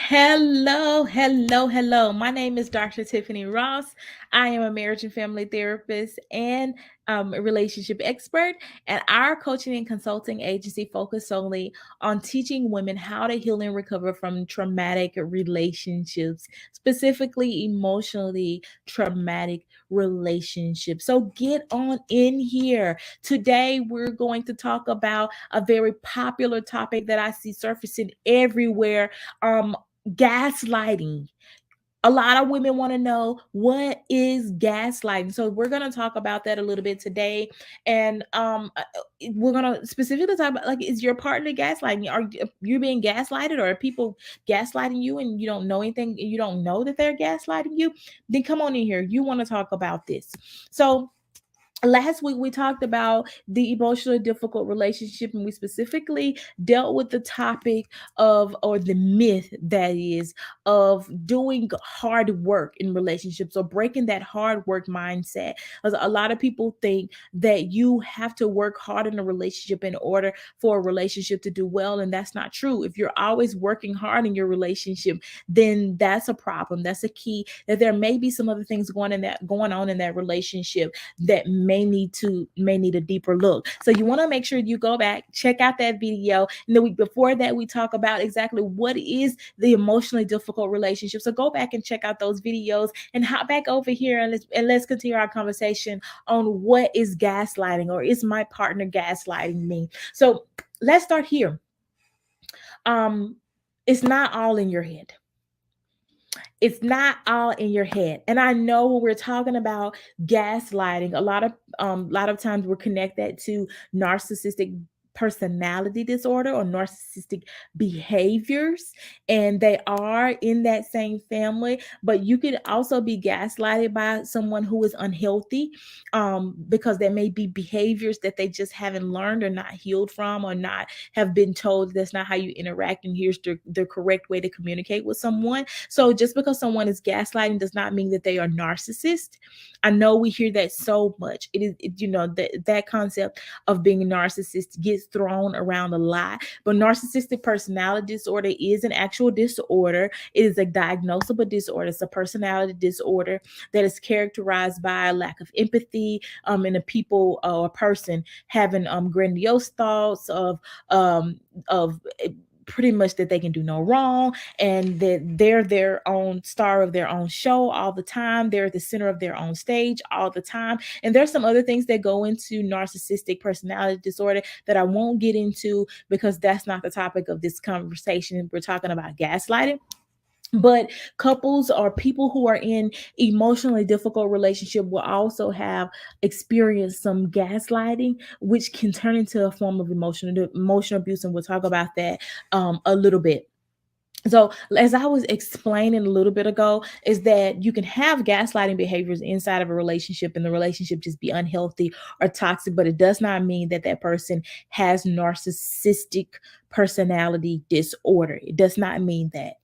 Hello. My name is Dr. Tiffany Ross. I am a marriage and family therapist and a relationship expert. And our coaching and consulting agency focus solely on teaching women how to heal and recover from traumatic relationships, specifically emotionally traumatic relationships. So get on in here. Today, we're going to talk about a very popular topic that I see surfacing everywhere, gaslighting. A lot of women want to know, what is gaslighting. So we're going to talk about that a little bit today. And we're going to specifically talk about, like, is your partner gaslighting? Are you being gaslighted, or are people gaslighting you and you don't know anything, you don't know that they're gaslighting you? Then come on in here, you want to talk about this. So last week we talked about the emotionally difficult relationship, and we specifically dealt with the topic of, or the myth that is, of doing hard work in relationships, or breaking that hard work mindset. Because a lot of people think that you have to work hard in a relationship in order for a relationship to do well, and that's not true. If you're always working hard in your relationship, then that's a problem. That's a key that there may be some other things going on in that relationship that may need a deeper look. So you want to make sure you go back, check out that video. And the week before that, we talk about exactly what is the emotionally difficult relationship. So go back and check out those videos and hop back over here, and let's continue our conversation on what is gaslighting, or is my partner gaslighting me. So let's start here. It's not all in your head. It's not all in your head. And I know when we're talking about gaslighting, a lot of times we're connected to narcissistic personality disorder or narcissistic behaviors, and they are in that same family. But you could also be gaslighted by someone who is unhealthy, because there may be behaviors that they just haven't learned or not healed from, or not have been told that's not how you interact, and here's the correct way to communicate with someone. So just because someone is gaslighting does not mean that they are narcissist. I know we hear that so much. That concept of being a narcissist gets thrown around a lot. But narcissistic personality disorder is an actual disorder. It is a diagnosable disorder. It's a personality disorder that is characterized by a lack of empathy, in a people or a person having grandiose thoughts of pretty much that they can do no wrong, and that they're their own star of their own show all the time. They're at the center of their own stage all the time. And there's some other things that go into narcissistic personality disorder that I won't get into, because that's not the topic of this conversation. We're talking about gaslighting. But couples or people who are in emotionally difficult relationship will also have experienced some gaslighting, which can turn into a form of emotional abuse, and we'll talk about that a little bit. So, as I was explaining a little bit ago, is that you can have gaslighting behaviors inside of a relationship, and the relationship just be unhealthy or toxic, but it does not mean that that person has narcissistic personality disorder. It does not mean that.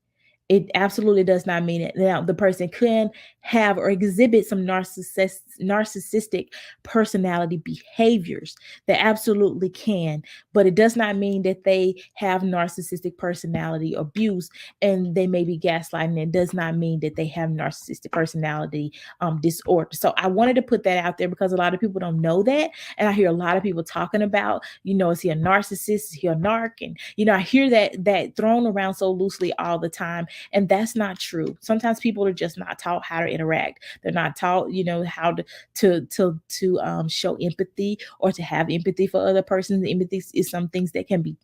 It absolutely does not mean it. Now, the person can have or exhibit some narcissistic personality behaviors. They absolutely can, but it does not mean that they have narcissistic personality abuse, and they may be gaslighting. It does not mean that they have narcissistic personality disorder. So I wanted to put that out there, because a lot of people don't know that, and I hear a lot of people talking about, is he a narcissist? Is he a narc? And I hear that thrown around so loosely all the time, and that's not true. Sometimes people are just not taught how to interact. They're not taught, how to show empathy, or to have empathy for other persons. Empathy is some things that can be,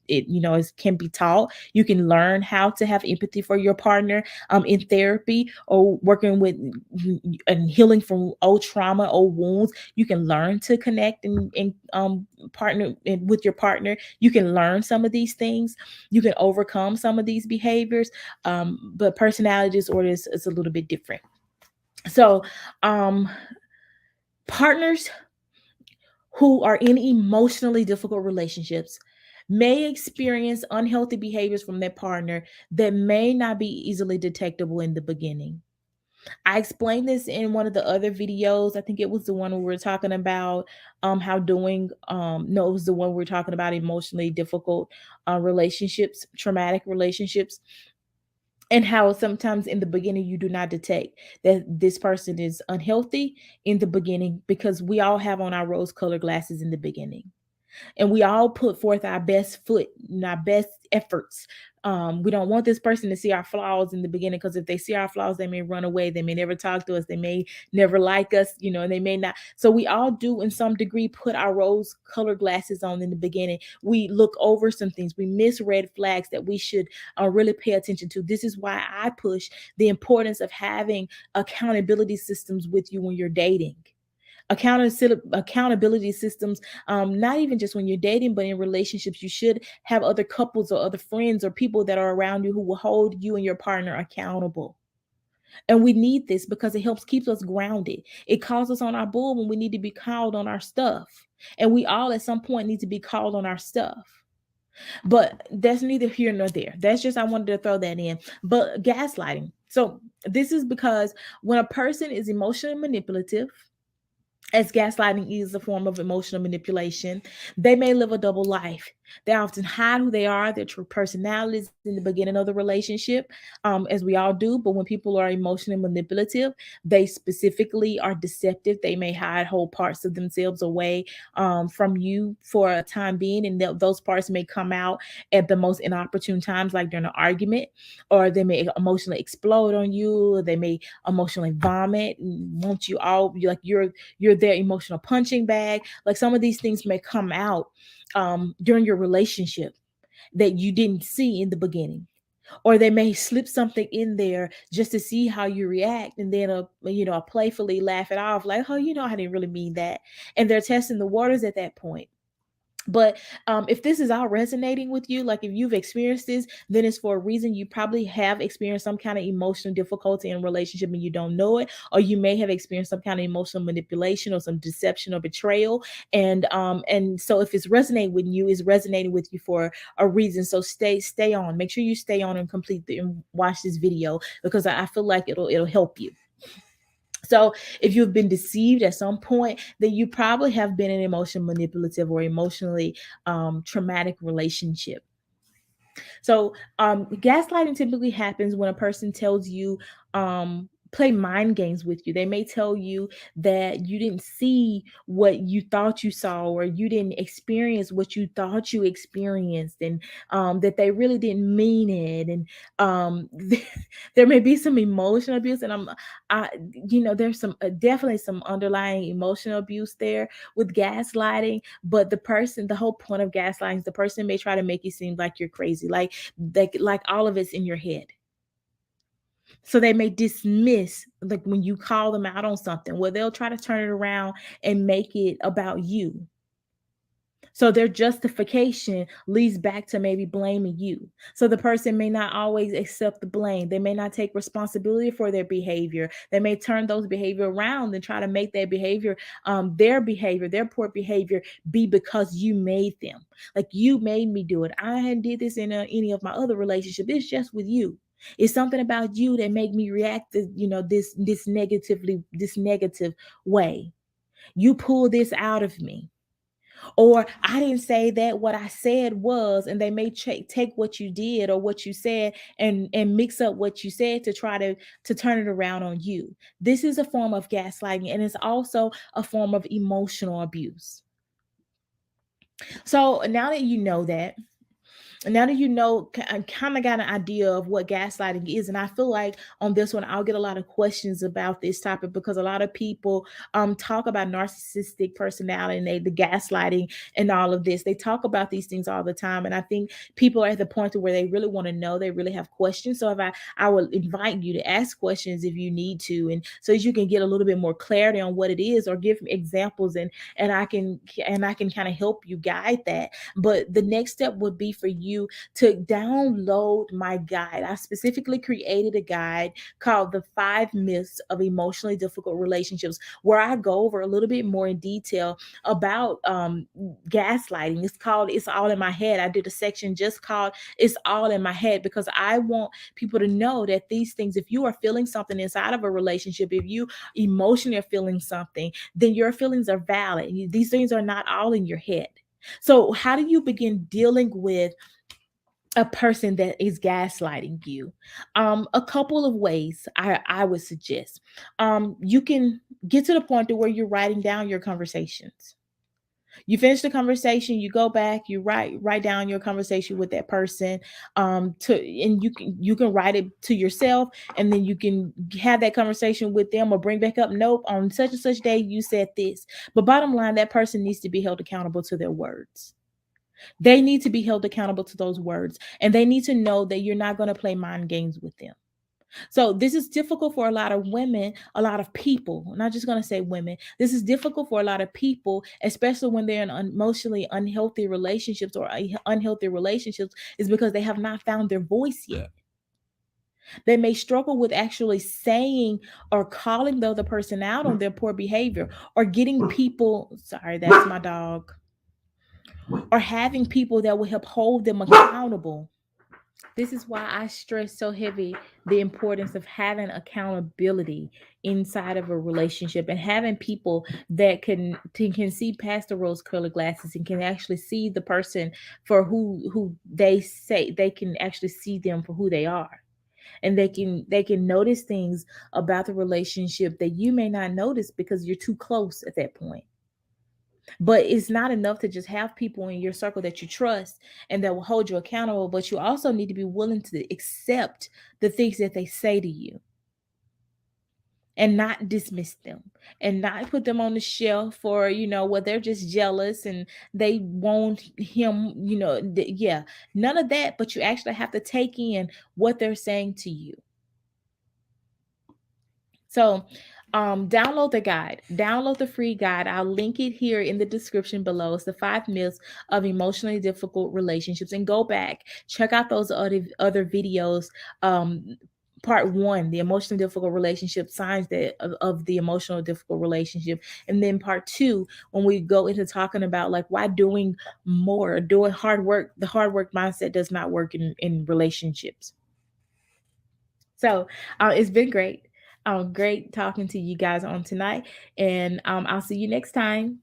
can be taught. You can learn how to have empathy for your partner in therapy, or working with and healing from old trauma, old wounds. You can learn to connect and partner with your partner. You can learn some of these things. You can overcome some of these behaviors. But personality disorder is a little bit different. So, partners who are in emotionally difficult relationships may experience unhealthy behaviors from their partner that may not be easily detectable in the beginning. I explained this in one of the other videos. I think it was the one where we were talking about how doing no, it was the one we were talking about emotionally difficult relationships, traumatic relationships. and how sometimes in the beginning you do not detect that this person is unhealthy in the beginning, because we all have on our rose colored glasses in the beginning, and we all put forth our best foot and our best efforts. We don't want this person to see our flaws in the beginning, because if they see our flaws, they may run away. They may never talk to us. They may never like us, and they may not. So we all do, in some degree, put our rose colored glasses on in the beginning. We look over some things. We miss red flags that we should really pay attention to. This is why I push the importance of having accountability systems with you when you're dating. Accountability systems, not even just when you're dating, but in relationships. You should have other couples or other friends or people that are around you who will hold you and your partner accountable. And we need this because it helps keeps us grounded. It calls us on our bull when we need to be called on our stuff, and we all at some point need to be called on our stuff. But that's neither here nor there. That's just, I wanted to throw that in. But gaslighting, so this is because when a person is emotionally manipulative, as gaslighting is a form of emotional manipulation, they may live a double life. They often hide who they are, their true personalities in the beginning of the relationship, as we all do. But when people are emotionally manipulative, they specifically are deceptive. They may hide whole parts of themselves away from you for a time being, and those parts may come out at the most inopportune times, like during an argument, or they may emotionally explode on you, or they may emotionally vomit and want you all, like you're their emotional punching bag. Like, some of these things may come out during your relationship that you didn't see in the beginning, or they may slip something in there just to see how you react, and then playfully laugh it off, like, oh, I didn't really mean that. And they're testing the waters at that point. But if this is all resonating with you, like if you've experienced this, then it's for a reason. You probably have experienced some kind of emotional difficulty in a relationship and you don't know it, or you may have experienced some kind of emotional manipulation or some deception or betrayal. And so if it's resonating with you, it's resonating with you for a reason. So stay on. Make sure you stay on and and watch this video, because I feel like it'll help you. So if you've been deceived at some point, then you probably have been in an emotional manipulative or emotionally traumatic relationship. So gaslighting typically happens when a person tells you, play mind games with you. They may tell you that you didn't see what you thought you saw, or you didn't experience what you thought you experienced, and that they really didn't mean it. And there may be some emotional abuse, and there's some definitely some underlying emotional abuse there with gaslighting. But the whole point of gaslighting is the person may try to make you seem like you're crazy, like all of it's in your head. So they may dismiss, like when you call them out on something, well, they'll try to turn it around and make it about you. So their justification leads back to maybe blaming you. So the person may not always accept the blame. They may not take responsibility for their behavior. They may turn those behavior around and try to make their behavior, their poor behavior, be because you made them. Like, you made me do it. I hadn't did this in any of my other relationships. It's just with you. It's something about you that make me react to, this negative way. You pull this out of me. Or I didn't say that, what I said was. And they may take what you did or what you said, and mix up what you said to try to turn it around on you. This is a form of gaslighting, and it's also a form of emotional abuse. So now that you know that, now that you know, I kind of got an idea of what gaslighting is. And I feel like on this one, I'll get a lot of questions about this topic, because a lot of people talk about narcissistic personality and the gaslighting and all of this. They talk about these things all the time. And I think people are at the point to where they really want to know, they really have questions. So if I will invite you to ask questions if you need to, and so that you can get a little bit more clarity on what it is, or give me examples, and I can kind of help you guide that. But the next step would be for you to download my guide. I specifically created a guide called The 5 Myths of Emotionally Difficult Relationships, where I go over a little bit more in detail about gaslighting. It's called It's All in My Head. I did a section just called It's All in My Head, because I want people to know that these things, if you are feeling something inside of a relationship, if you emotionally are feeling something, then your feelings are valid. These things are not all in your head. So how do you begin dealing with a person that is gaslighting you. A couple of ways I would suggest. You can get to the point to where you're writing down your conversations. You finish the conversation, you go back, you write down your conversation with that person, to and you can write it to yourself, and then you can have that conversation with them or bring back up, nope, on such and such day you said this. But bottom line, that person needs to be held accountable to their words. They need to be held accountable to those words, and they need to know that you're not going to play mind games with them. So this is difficult for a lot of women, a lot of people. I'm not just going to say women. This is difficult for a lot of people, especially when they're in emotionally unhealthy relationships or unhealthy relationships, is because they have not found their voice yet. They may struggle with actually saying or calling the other person out on their poor behavior, or getting people, sorry, that's my dog, or having people that will help hold them accountable. This is why I stress so heavy the importance of having accountability inside of a relationship, and having people that can see past the rose colored glasses and can actually see the person for who they say, they can actually see them for who they are. And they can notice things about the relationship that you may not notice because you're too close at that point. But it's not enough to just have people in your circle that you trust and that will hold you accountable, but you also need to be willing to accept the things that they say to you and not dismiss them, and not put them on the shelf for, well, they're just jealous and they want him, yeah, none of that. But you actually have to take in what they're saying to you. So, download the guide, download the free guide. I'll link it here in the description below. It's the 5 myths of emotionally difficult relationships. And go back, check out those other videos. Part one, the emotionally difficult relationship, signs of the emotional difficult relationship. And then part two, when we go into talking about like why doing more, doing hard work, the hard work mindset does not work in relationships. So it's been great. Great talking to you guys on tonight. And I'll see you next time.